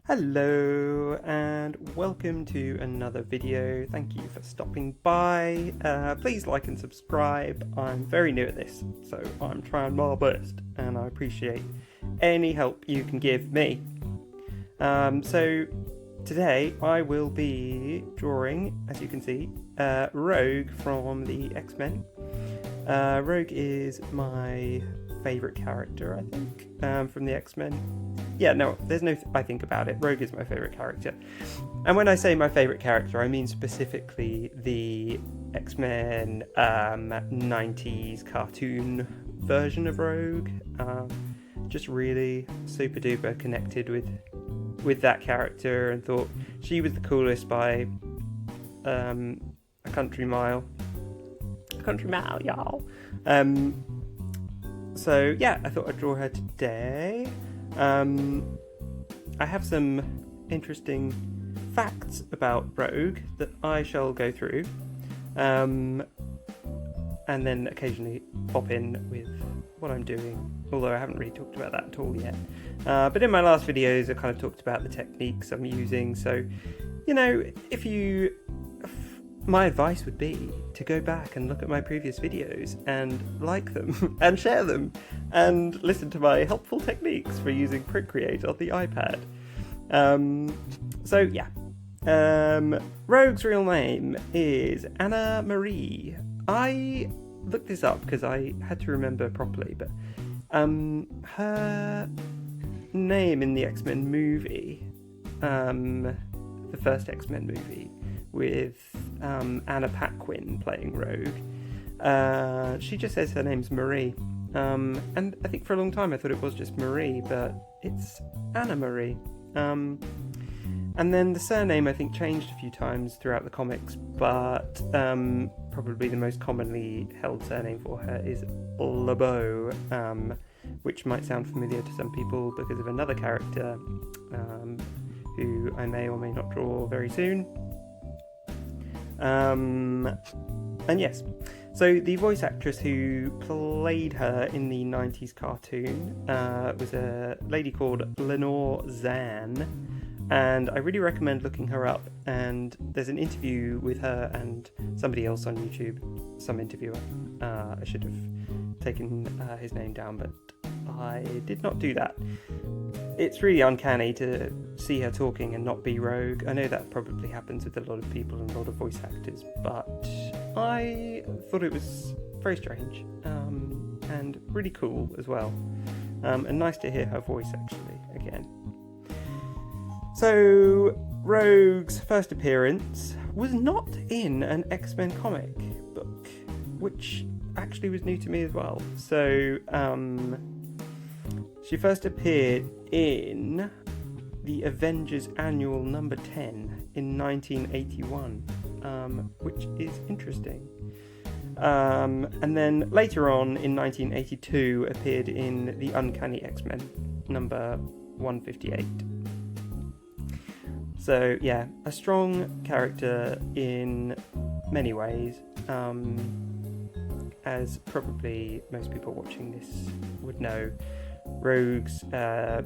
Hello and welcome to another video. Thank you for stopping by. Please like and subscribe. I'm very new at this, so I'm trying my best and I appreciate any help you can give me. So today I will be drawing, as you can see, Rogue from the X-Men. Rogue is my favourite character, I think, from the X-Men. Yeah, no, there's no I think about it. Rogue is my favourite character. And when I say my favourite character, I mean specifically the X-Men 90s cartoon version of Rogue. Just really super duper connected with that character and thought she was the coolest by a country mile. A country mile, y'all. So yeah, I thought I'd draw her today. I have some interesting facts about Rogue that I shall go through, and then occasionally pop in with what I'm doing, although I haven't really talked about that at all yet. But in my last videos I kind of talked about the techniques I'm using, so you know, my advice would be to go back and look at my previous videos and like them and share them and listen to my helpful techniques for using Procreate on the iPad. So yeah, Rogue's real name is Anna Marie. I looked this up because I had to remember properly, but her name in the X-Men movie, the first X-Men movie, with Anna Paquin playing Rogue. She just says her name's Marie. And I think for a long time I thought it was just Marie, but it's Anna Marie. And then the surname I think changed a few times throughout the comics, but probably the most commonly held surname for her is LeBeau, which might sound familiar to some people because of another character who I may or may not draw very soon. And yes, so the voice actress who played her in the 90s cartoon was a lady called Lenore Zann, and I really recommend looking her up. And there's an interview with her and somebody else on YouTube, some interviewer. I should have taken his name down, but I did not do that. It's really uncanny to see her talking and not be Rogue. I know that probably happens with a lot of people and a lot of voice actors, but I thought it was very strange and really cool as well. And nice to hear her voice actually again. So Rogue's first appearance was not in an X-Men comic book, which actually was new to me as well. So she first appeared in the Avengers Annual number 10 in 1981, which is interesting. And then later on in 1982 appeared in the Uncanny X-Men number 158. So yeah, a strong character in many ways, as probably most people watching this would know. Rogue's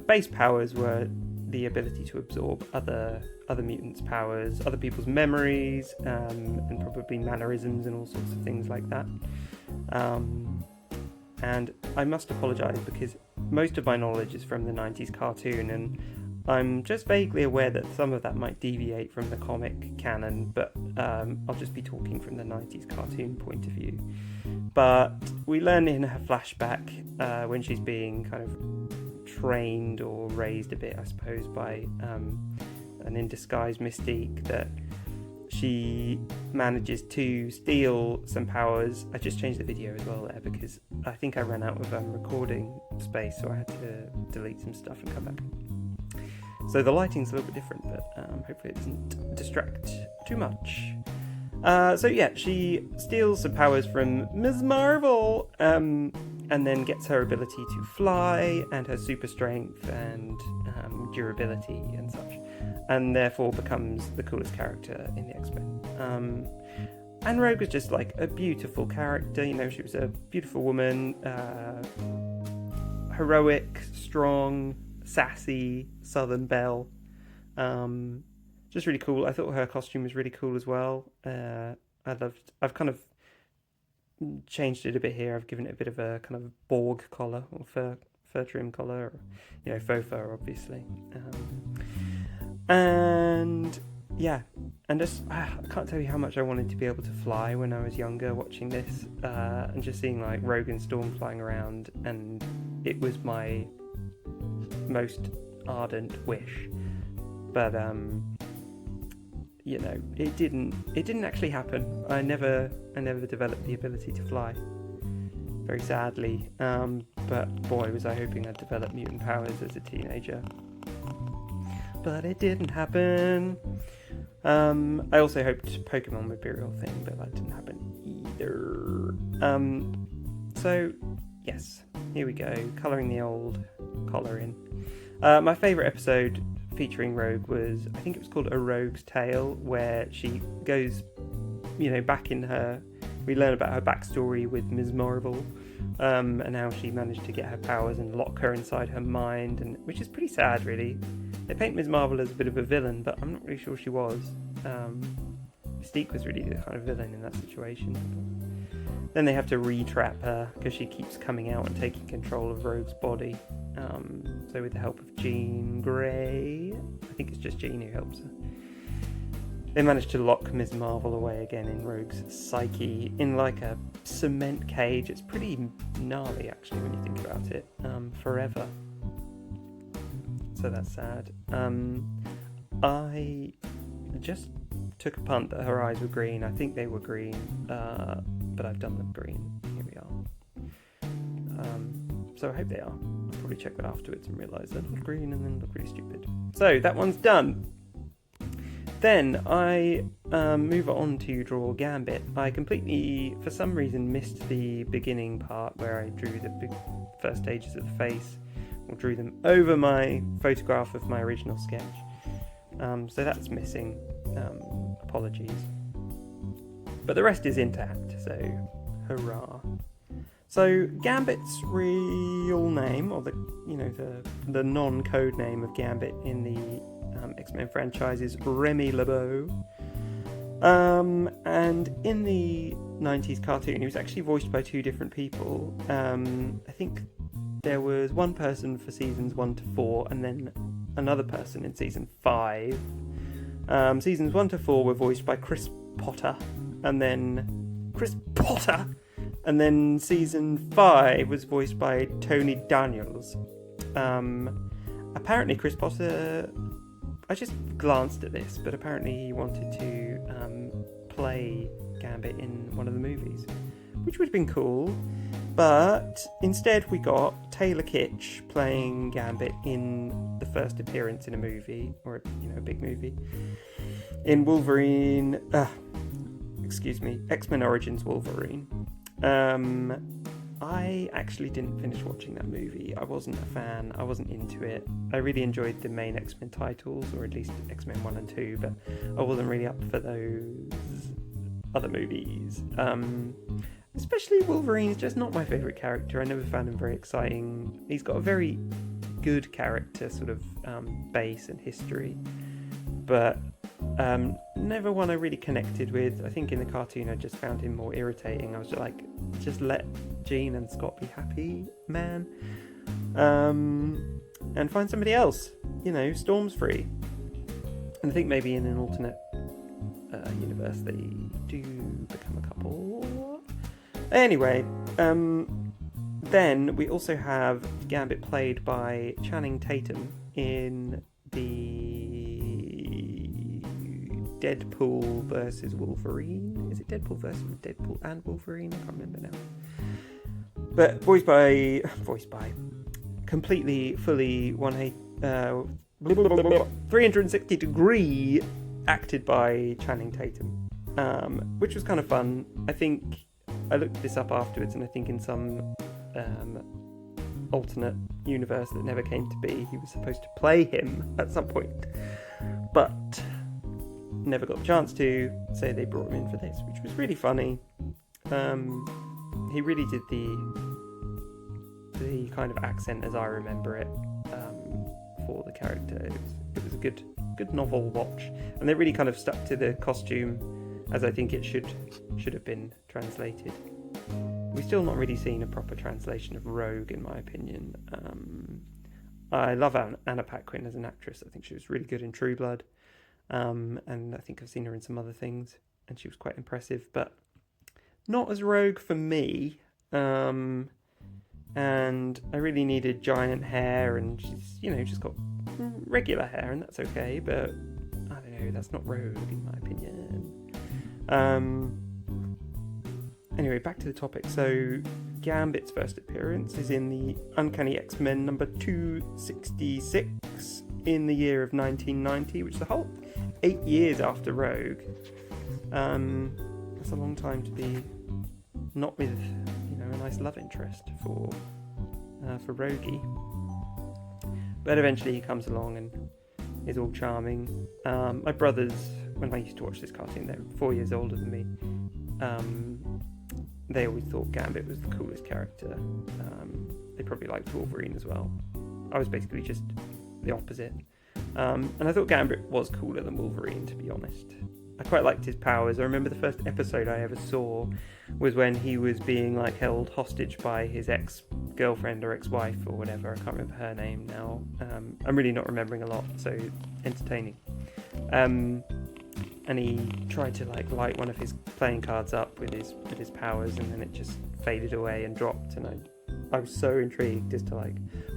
base powers were the ability to absorb other mutants' powers, other people's memories, and probably mannerisms and all sorts of things like that. And I must apologise because most of my knowledge is from the 90s cartoon, and I'm just vaguely aware that some of that might deviate from the comic canon, but I'll just be talking from the 90s cartoon point of view. But we learn in her flashback when she's being kind of trained or raised a bit, I suppose, by an in disguise Mystique, that she manages to steal some powers. I just changed the video as well there because I think I ran out of recording space, so I had to delete some stuff and come back. So the lighting's a little bit different, but hopefully it doesn't distract too much. So yeah, she steals some powers from Ms. Marvel, and then gets her ability to fly and her super strength and durability and such, and therefore becomes the coolest character in the X-Men. And Rogue was just like a beautiful character, you know, she was a beautiful woman, heroic, strong, sassy, Southern belle, Just really cool. I thought her costume was really cool as well. I've kind of changed it a bit here. I've given it a bit of a kind of Borg collar or fur trim collar, or, faux fur, obviously. And yeah, and just I can't tell you how much I wanted to be able to fly when I was younger, watching this, and just seeing like Rogue and Storm flying around, and it was my most ardent wish. But it didn't actually happen. I never developed the ability to fly, very sadly. But boy, was I hoping I'd develop mutant powers as a teenager. But it didn't happen. I also hoped Pokemon would be a real thing, but that didn't happen either. So yes, here we go, colouring the old collar in. My favourite episode featuring Rogue was, I think it was called A Rogue's Tale, where she goes, back in her, we learn about her backstory with Ms. Marvel, and how she managed to get her powers and lock her inside her mind, and which is pretty sad, really. They paint Ms. Marvel as a bit of a villain, but I'm not really sure she was. Mystique was really the kind of villain in that situation. Then they have to re-trap her because she keeps coming out and taking control of Rogue's body. So with the help of Jean Grey, I think it's just Jean who helps her, they manage to lock Ms. Marvel away again in Rogue's psyche in like a cement cage. It's pretty gnarly actually when you think about it. Forever. So that's sad. I just took a punt that her eyes were green. I think they were green, but I've done them green. Here we are. So I hope they are. I'll probably check that afterwards and realise they're not green and then look really stupid. So that one's done. Then I move on to draw Gambit. I completely, for some reason, missed the beginning part where I drew the big first stages of the face, or drew them over my photograph of my original sketch. So that's missing. Apologies. But the rest is intact, so hurrah. So Gambit's real name, or the non-code name of Gambit in the X-Men franchise, is Remy LeBeau. And in the 90s cartoon, he was actually voiced by two different people. I think there was one person for seasons 1 to 4, and then another person in season 5. Seasons 1 to 4 were voiced by Chris Potter, and then season 5 was voiced by Tony Daniels. Apparently Chris Potter, I just glanced at this, but apparently he wanted to play Gambit in one of the movies, which would have been cool. But instead we got Taylor Kitsch playing Gambit in the first appearance in a movie, or a big movie, in Wolverine, X-Men Origins Wolverine. I actually didn't finish watching that movie. I wasn't a fan, I wasn't into it. I really enjoyed the main X-Men titles, or at least X-Men 1 and 2, but I wasn't really up for those other movies. Especially Wolverine's just not my favourite character. I never found him very exciting. He's got a very good character sort of base and history, but never one I really connected with. I think in the cartoon I just found him more irritating. I was just let Jean and Scott be happy, man, and find somebody else. Storm's free. And I think maybe in an alternate universe they do become a couple. Anyway, then we also have Gambit played by Channing Tatum in the Deadpool versus Wolverine. Is it Deadpool versus Deadpool and Wolverine? I can't remember now. But voiced by completely, fully 360 degree acted by Channing Tatum, which was kind of fun. I think I looked this up afterwards, and I think in some alternate universe that never came to be, he was supposed to play him at some point, but never got the chance to, so they brought him in for this, which was really funny. He really did the kind of accent as I remember it, for the character. It was a good good novel watch, and they really kind of stuck to the costume as I think it should have been translated. We've still not really seen a proper translation of Rogue, in my opinion. I love Anna Paquin as an actress. I think she was really good in True Blood, and I think I've seen her in some other things, and she was quite impressive, but not as Rogue for me. And I really needed giant hair, and she's, just got regular hair, and that's okay, but I don't know, that's not Rogue in my opinion. Anyway, back to the topic. So Gambit's first appearance is in the Uncanny X-Men number 266 in the year of 1990, which is a whole 8 years after Rogue. That's a long time to be not with, a nice love interest for Rogie. But eventually he comes along and is all charming. My brothers, when I used to watch this cartoon, they were 4 years older than me. They always thought Gambit was the coolest character. They probably liked Wolverine as well. I was basically just the opposite. And I thought Gambit was cooler than Wolverine, to be honest. I quite liked his powers. I remember the first episode I ever saw was when he was being held hostage by his ex-girlfriend or ex-wife or whatever. I can't remember her name now. I'm really not remembering a lot, so entertaining. And he tried to light one of his playing cards up with his powers, and then it just faded away and dropped. And I was so intrigued as to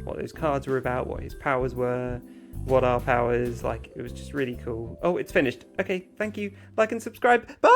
what those cards were about, what his powers were. What are powers? It was just really cool. Oh, it's finished. Okay, thank you. Like and subscribe. Bye!